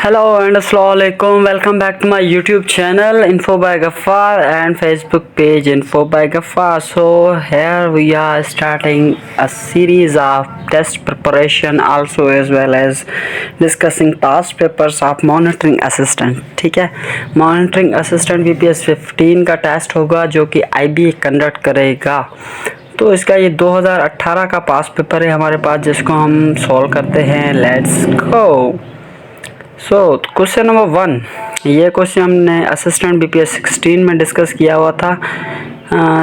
Hello and Assalamualaikum. Welcome back to my YouTube channel Info by Ghaffar and Facebook page Info by Ghaffar. So here we are starting a series of test preparation also as well as discussing past papers of monitoring assistant. ठीक है, monitoring assistant BPS 15 का test होगा जो कि IB conduct करेगा। तो इसका ये 2018 का पास पेपर है हमारे पास जिसको हम सॉल्व करते हैं। Let's go. So question number 1, ये क्वेश्चन हमने असिस्टेंट BPS 16 में डिस्कस किया हुआ था,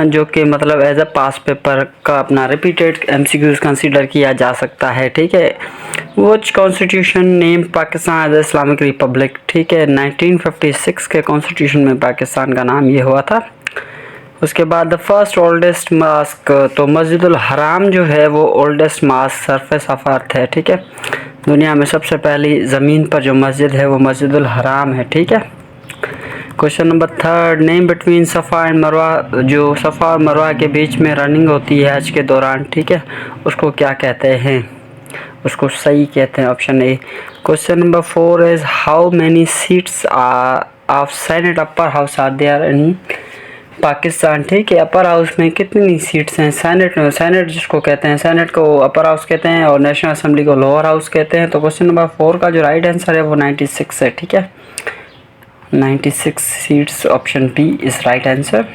जो कि मतलब एज अ पास पेपर का अपना रिपीटेड MCQs कंसीडर किया जा सकता है। ठीक है, which constitution name Pakistan as Islamic republic. ठीक है, 1956 के कॉन्स्टिट्यूशन में पाकिस्तान का नाम ये हुआ था। उसके बाद द फर्स्ट ओल्डेस्ट मास्क, तो मस्जिदुल हराम जो है वो oldest mask surface of earth है। ठीक है, दुनिया में सबसे पहली ज़मीन पर जो मस्जिद है वो मस्जिदुल हराम है। ठीक है, क्वेश्चन नंबर 3, नेम बिटवीन सफ़ा एंड मरवा, जो सफ़ा और मरवा के बीच में रनिंग होती है हज के दौरान, ठीक है, उसको क्या कहते हैं? उसको सही कहते हैं, option A. Question number 4 is how many seats of senate upper house are there in Pakistan. ठीक है, अपर हाउस में कितनी सीट्स हैं? सेनेट जिसको कहते हैं, सेनेट को अपर हाउस कहते हैं और नेशनल असेंबली को लोअर हाउस कहते हैं। तो क्वेश्चन नंबर 4 का जो राइट आंसर है वो 96 है। ठीक है, 96 seats, option B is right answer.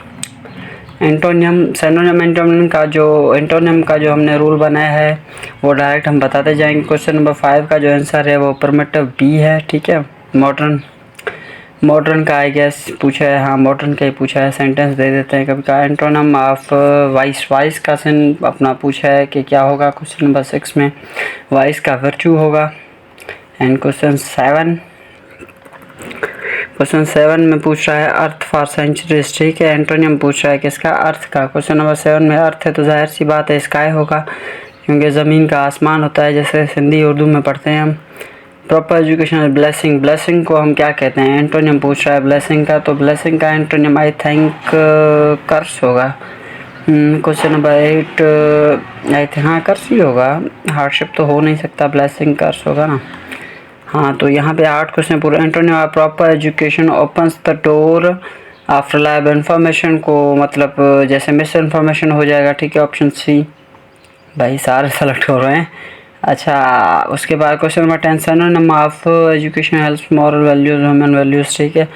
Antonym antonym का जो हमने रूल बनाया है वो डायरेक्ट हम बताते जाएंगे। क्वेश्चन नंबर 5 का जो आंसर है वो अफर्मेटिव बी है। ठीक है, मॉडर्न का आई गेस पूछा है, हाँ मॉडर्न का ही पूछा है, सेंटेंस दे देते हैं कभी का। एंटोनिम ऑफ वाइस का सेन अपना पूछा है कि क्या होगा। क्वेश्चन नंबर 6 में वाइस का वर्चू होगा। एंड क्वेश्चन 7 में पूछ रहा है अर्थ फॉर सेंचुरीज। ठीक है, एंटोनियम पूछ रहा है किसका? अर्थ का। क्वेश्चन नंबर 7 में अर्थ है तो जाहिर सी बात है स्काई होगा, क्योंकि ज़मीन का आसमान होता है, जैसे हिंदी उर्दू में पढ़ते हैं हम। प्रॉपर एजुकेशन ब्लेसिंग को हम क्या कहते हैं? एंटोनियम पूछ रहा है ब्लेसिंग का, तो ब्लेसिंग का एंटोनियम आई थिंक कर्स होगा। क्वेश्चन नंबर 8 आई थिंक हाँ कर्स ही होगा, हार्डशिप तो हो नहीं सकता, ब्लेसिंग कर्स होगा ना। हाँ, तो यहाँ पे 8 क्वेश्चन पूरे। Antonym proper education opens the door of reliable information को, मतलब जैसे मिस इन्फॉर्मेशन हो जाएगा। ठीक है, ऑप्शन सी। भाई सारे सेलेक्ट हो रहे हैं। अच्छा, उसके बाद question number 10, synonym of education helps moral values human values. ठीक है,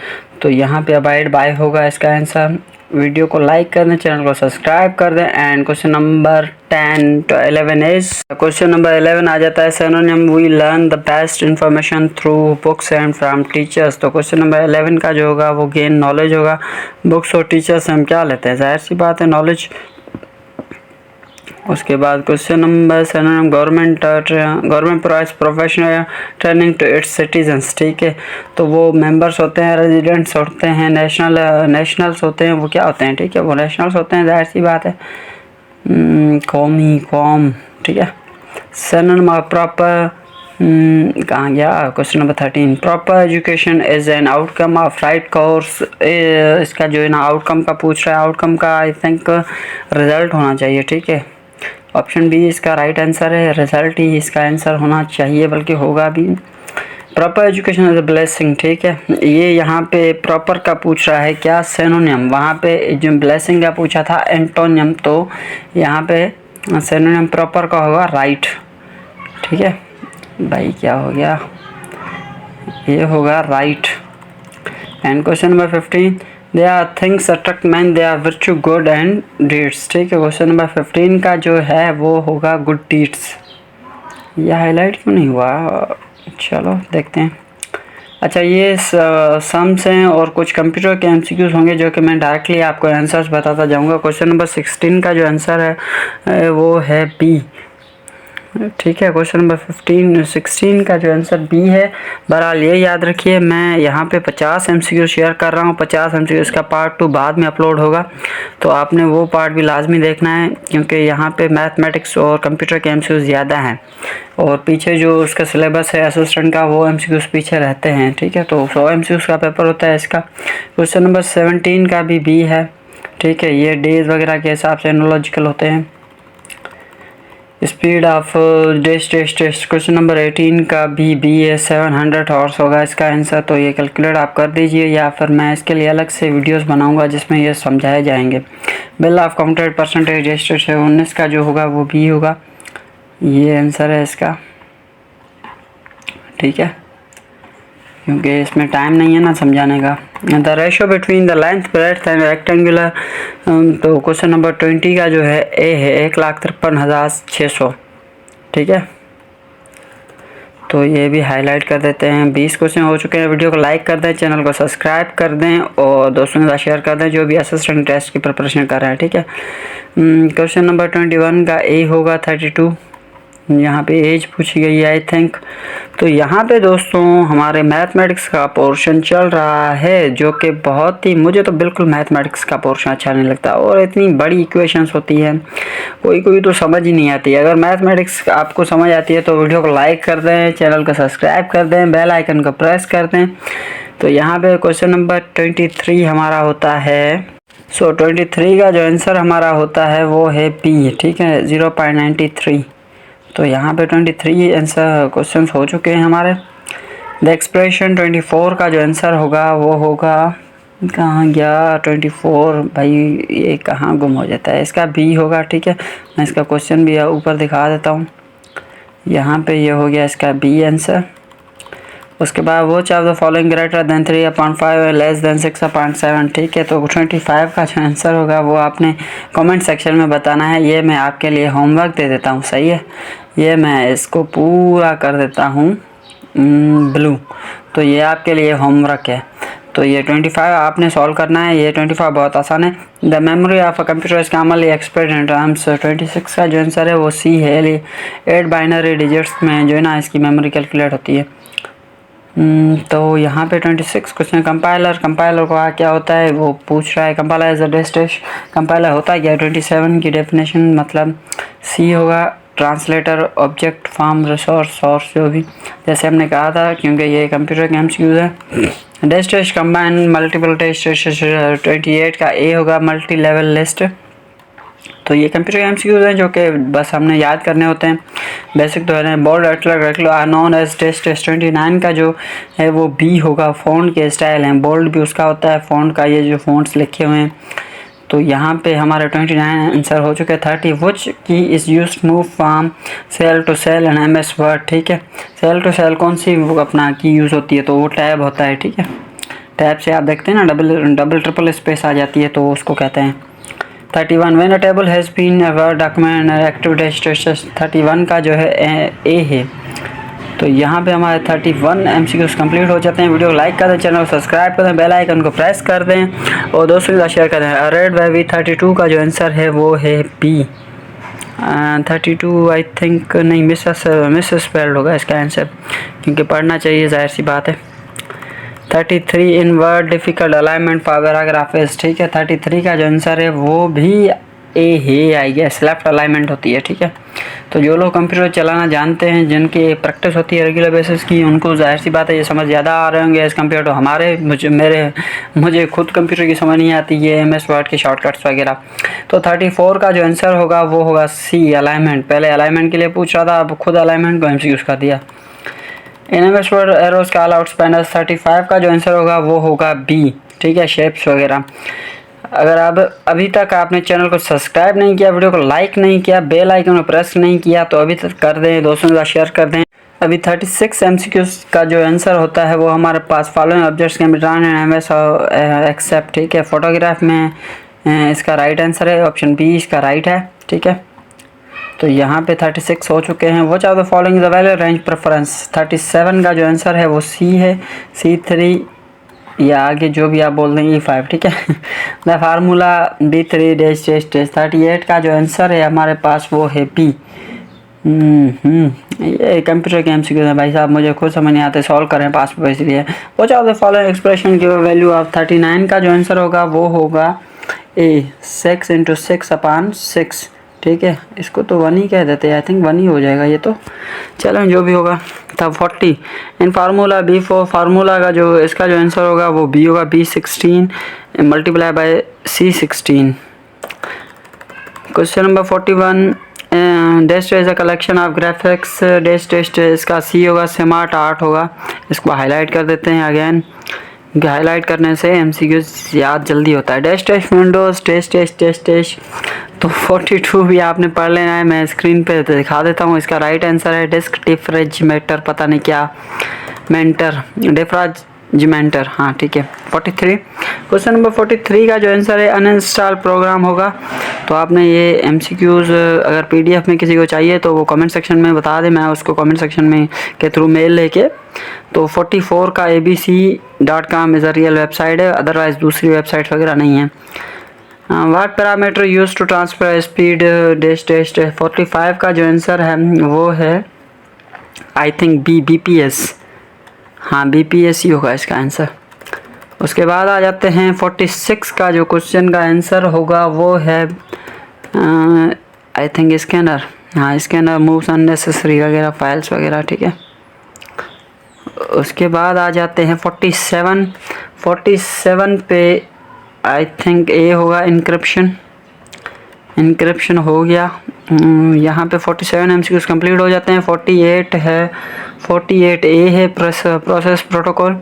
तो यहाँ पे अबाइड बाय होगा इसका आंसर। वीडियो को लाइक कर दें, चैनल को सब्सक्राइब कर दें। And question number 10 to 11 is, question number 11 आ जाता है synonym we learn the best information through books and from teachers. तो क्वेश्चन नंबर 11 का जो होगा वो गेन नॉलेज होगा। बुक्स और टीचर्स से हम क्या लेते हैं? जाहिर सी बात है नॉलेज। उसके बाद question number 7, government provides professional training to its citizens. ठीक है, तो वो मेंबर्स होते हैं, रेजिडेंट्स होते हैं, नेशनल्स होते हैं, वो क्या होते हैं? ठीक है, वो नेशनल्स होते हैं, जाहिर सी बात है, कौम। ठीक है, सिनोनिम ऑफ प्रॉपर कहाँ गया? Question number 13, proper education is an outcome of right course. इसका जो है ना आउटकम का पूछ रहा है, आउटकम का आई थिंक रिजल्ट होना चाहिए। ठीक है, ऑप्शन बी इसका राइट आंसर है, रिजल्ट ही इसका आंसर होना चाहिए, बल्कि होगा भी। Proper education is a blessing. ठीक है, ये यहाँ पे प्रॉपर का पूछ रहा है क्या? सिनोनिम। वहाँ पे जो ब्लेसिंग का पूछा था एंटोनियम, तो यहाँ पे सिनोनिम प्रॉपर का होगा राइट। ठीक है भाई, क्या हो गया? ये होगा right. And question number 15, they are things attract man, they are virtue good and deeds. ठीक है, क्वेश्चन नंबर 15 का जो है वो होगा गुड डीड्स। यह हाईलाइट क्यों नहीं हुआ? चलो देखते हैं। अच्छा, ये सम्स हैं और कुछ कंप्यूटर के MCQs होंगे जो कि मैं डायरेक्टली आपको आंसर्स बताता जाऊंगा। क्वेश्चन नंबर 16 का जो आंसर है वो है बी। ठीक है, क्वेश्चन नंबर 16 का जो आंसर बी है। बहरहाल ये याद रखिए, मैं यहाँ पे 50 MCQ शेयर कर रहा हूँ। 50 MCQ इसका पार्ट 2 बाद में अपलोड होगा, तो आपने वो पार्ट भी लाजमी देखना है, क्योंकि यहाँ पे मैथमेटिक्स और कंप्यूटर के MCQ ज़्यादा हैं और पीछे जो उसका सिलेबस है असिस्टेंट का वो MCQ पीछे रहते हैं। ठीक है, तो 100 MCQ का पेपर होता है इसका। क्वेश्चन नंबर 17 का भी बी है। ठीक है, ये डेज वगैरह के हिसाब से एनोलॉजिकल होते हैं। Speed of test question number 18 का बी है 700 हॉर्स होगा इसका आंसर। तो ये कैलकुलेट आप कर दीजिए, या फिर मैं इसके लिए अलग से वीडियोस बनाऊंगा जिसमें ये समझाए जाएंगे। Bill of counted percentage registered है 19 का जो होगा वो बी होगा, ये आंसर है इसका, ठीक है, क्योंकि इसमें टाइम नहीं है ना समझाने का। The ratio between the length breadth and rectangular, तो क्वेश्चन नंबर 20 का जो है ए है 1,53,600, ठीक है। तो ये भी हाईलाइट कर देते हैं। 20 क्वेश्चन हो चुके हैं। वीडियो को लाइक कर दें, चैनल को सब्सक्राइब कर दें और दोस्तों के साथ शेयर कर दें जो भी असिस्टेंट टेस्ट की प्रिपरेशन कर रहे हैं, ठीक है। क्वेश्चन नंबर 21 का ए होगा 32, यहाँ पे एज पूछी गई है आई थिंक। तो यहाँ पे दोस्तों हमारे मैथमेटिक्स का पोर्शन चल रहा है, जो कि बहुत ही, मुझे तो बिल्कुल मैथमेटिक्स का पोर्शन अच्छा नहीं लगता, और इतनी बड़ी इक्वेशंस होती है, कोई कोई तो समझ ही नहीं आती। अगर मैथमेटिक्स आपको समझ आती है तो वीडियो को लाइक कर दें, चैनल को सब्सक्राइब कर दें, बेल आइकन को प्रेस कर दें। तो यहाँ पे क्वेश्चन नंबर 23 हमारा होता है। 23 का जो आंसर हमारा होता है वो है बी, ठीक है, 0.93। तो यहाँ पे 23 आंसर क्वेश्चन हो चुके हैं हमारे। द एक्सप्रेशन 24 का जो आंसर होगा वो होगा, कहाँ गया 24 भाई, ये कहाँ गुम हो जाता है, इसका बी होगा, ठीक है। मैं इसका क्वेश्चन भी ऊपर दिखा देता हूँ, यहाँ पे ये हो गया इसका बी आंसर। उसके बाद वो of the following greater than 3/5 less than 6/7, ठीक है। तो 25 का जो आंसर होगा वो आपने कमेंट सेक्शन में बताना है। ये मैं आपके लिए होमवर्क दे देता हूँ, सही है, ये मैं इसको पूरा कर देता हूँ ब्लू। तो ये आपके लिए होमवर्क है। तो ये 25 आपने सॉल्व करना है, ये 25 बहुत आसान है। The memory of a computer is commonly expressed in terms, 26 का जो आंसर है वो सी है। 8 बाइनरी डिजिट्स में जो है ना इसकी मेमोरी कैलकुलेट होती है। तो यहाँ पे 26 क्वेश्चन कंपाइलर को क्या होता है वो पूछ रहा है। Compiler is a destination, compiler होता है क्या, 27 की डेफिनेशन मतलब सी होगा, translator, object, form, resource, source, जो भी जैसे हमने कहा था, क्योंकि ये कंप्यूटर के एमसीक्यूज है। डेस्ट कंबाइन मल्टीपल टेस्ट 28 का ए होगा, मल्टी लेवल लिस्ट। तो ये कंप्यूटर के एमसीक्यूज हैं जो कि बस हमने याद करने होते हैं, बेसिक तो है। बोल्ड अटलर आर नॉन एज टेस्ट 29 का जो है वो बी होगा, फ़ॉन्ट के स्टाइल हैं, बोल्ड भी उसका होता है, फ़ॉन्ट का ये जो फ़ॉन्ट्स लिखे हुए हैं। तो यहाँ पे हमारे 29 आंसर हो चुके हैं। 30 which key is use move from cell to cell and MS Word, ठीक है। सेल टू सेल कौन सी वो अपना की यूज़ होती है, तो वो टैब होता है, ठीक है। टैब से आप देखते हैं ना डबल ट्रिपल स्पेस आ जाती है, तो उसको कहते हैं। 31 when a table has been word document activity 31 का जो है ए है। तो यहाँ पे हमारे 31 MCQs कंप्लीट हो जाते हैं। वीडियो को लाइक कर दें, चैनल को सब्सक्राइब कर दें, बेल आइकन को प्रेस कर दें और दोस्तों के साथ शेयर कर दें। रेड वेवी 32 का जो आंसर है वो है बी। 32 आई थिंक नहीं, मिस स्पेल्ड होगा इसका आंसर, क्योंकि पढ़ना चाहिए, जाहिर सी बात है। 33 in Word difficult alignment for paragraphs, ठीक है। 33 का जो आंसर है वो भी ए है, आई गेस लेफ्ट अलाइनमेंट होती है, ठीक है। तो जो लोग कंप्यूटर चलाना जानते हैं, जिनकी प्रैक्टिस होती है रेगुलर बेसिस की, उनको जाहिर सी बात है ये समझ ज़्यादा आ रहे होंगे एज़ कम्पेयर टू हमारे, मुझे खुद कंप्यूटर की समझ नहीं आती ये MS वर्ड के शॉर्टकट्स वगैरह। तो 34 का जो आंसर होगा वो होगा सी, अलाइनमेंट। पहले अलाइनमेंट के लिए पूछ रहा था, अब खुद अलाइनमेंट को MCQs कर दिया। MS word arrows call out panels 35 का जो आंसर होगा वो होगा बी, ठीक है, शेप्स वगैरह। अगर आप अभी तक आपने चैनल को सब्सक्राइब नहीं किया, वीडियो को लाइक नहीं किया, बेल आइकन को प्रेस नहीं किया, तो अभी तक कर दें, दोस्तों के साथ शेयर कर दें। अभी 36 MCQs का जो आंसर होता है वो हमारे पास following objects can be drawn in MS Excel, ठीक है। फोटोग्राफ में इसका राइट आंसर है ऑप्शन बी, इसका राइट है, ठीक है। तो यहाँ पे 36 हो चुके हैं। Which of the following the value range preference, 37 का जो आंसर है वो सी है, C3 या आगे जो भी आप बोल देंगे E5, ठीक है। The formula B3 dash dash dash 38 का जो आंसर है हमारे पास वो है बी। ये कंप्यूटर के MCQ है भाई साहब, मुझे खुद समझ नहीं आते, सॉल्व करें पास पे, इसलिए which of the following expression give value of 39 का जो आंसर होगा वो होगा ए 6 × 6/6, ठीक है। इसको तो 1 ही कह देते हैं, आई थिंक 1 ही हो जाएगा ये तो, चलो जो भी होगा। तब 40 इन फार्मूला B4, फार्मूला का जो इसका जो आंसर होगा वो बी होगा, B16 multiply by C16। Question number 41 डेस्ट is a collection of graphics. डेस्ट इसका सी होगा, स्मार्ट आर्ट होगा। इसको हाईलाइट कर देते हैं अगेन। हाईलाइट करने से MCQ याद जल्दी होता है। डेस्ट विंडोज़ टेस्ट। तो 42 भी आपने पढ़ लेना है। मैं स्क्रीन पे दिखा देता हूँ। इसका राइट आंसर है डिस्क डिफ्रेजमेंटर, पता नहीं क्या मेंटर, डिफ्रेजमेंटर, हाँ ठीक है। 43 क्वेश्चन नंबर 43 का जो आंसर है अनइंस्टॉल प्रोग्राम होगा। तो आपने ये MCQs अगर PDF में किसी को चाहिए तो वो कमेंट सेक्शन में बता दे, मैं उसको कमेंट सेक्शन में के थ्रू मेल लेके। तो 44 का abc.com is a real website है, अदरवाइज दूसरी वेबसाइट वगैरह नहीं है। What parameter use to transfer speed डेस्ट। 45 का जो आंसर है वो है आई थिंक BPS, हाँ BPS ही होगा इसका आंसर। उसके बाद आ जाते हैं 46 का जो क्वेश्चन का आंसर होगा वो है आई थिंक स्कैनर, हाँ स्कैनर मूव्स अननेसेसरी वगैरह फाइल्स वगैरह, ठीक है। उसके बाद आ जाते हैं 47 पे आई थिंक ए होगा इंक्रिप्शन हो गया। यहाँ पे 47 MCQs कंप्लीट हो जाते हैं। 48 ए है प्रोसेस प्रोटोकॉल।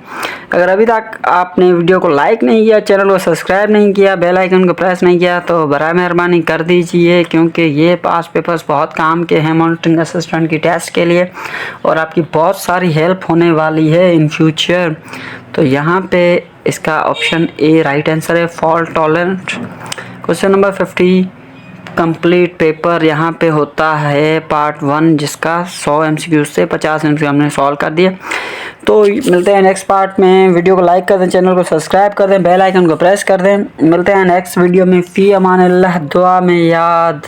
अगर अभी तक आपने वीडियो को लाइक नहीं किया, चैनल को सब्सक्राइब नहीं किया, बेल आइकन को प्रेस नहीं किया तो बराए मेहरबानी कर दीजिए, क्योंकि ये पास पेपर्स बहुत काम के हैं मॉनिटरिंग असिस्टेंट की टेस्ट के लिए और आपकी बहुत सारी हेल्प होने वाली है इन फ्यूचर। तो यहाँ पे इसका ऑप्शन ए राइट आंसर है, fault tolerant. Question number 50 complete paper यहाँ पे होता है पार्ट 1, जिसका 100 MCQ से 50 MCQ हमने सॉल्व कर दिया। तो मिलते हैं नेक्स्ट पार्ट में। वीडियो को लाइक कर दें, चैनल को सब्सक्राइब कर दें, बेल आइकन को प्रेस कर दें। मिलते हैं नेक्स्ट वीडियो में। फ़ी अमान अल्लाह, दुआ में याद।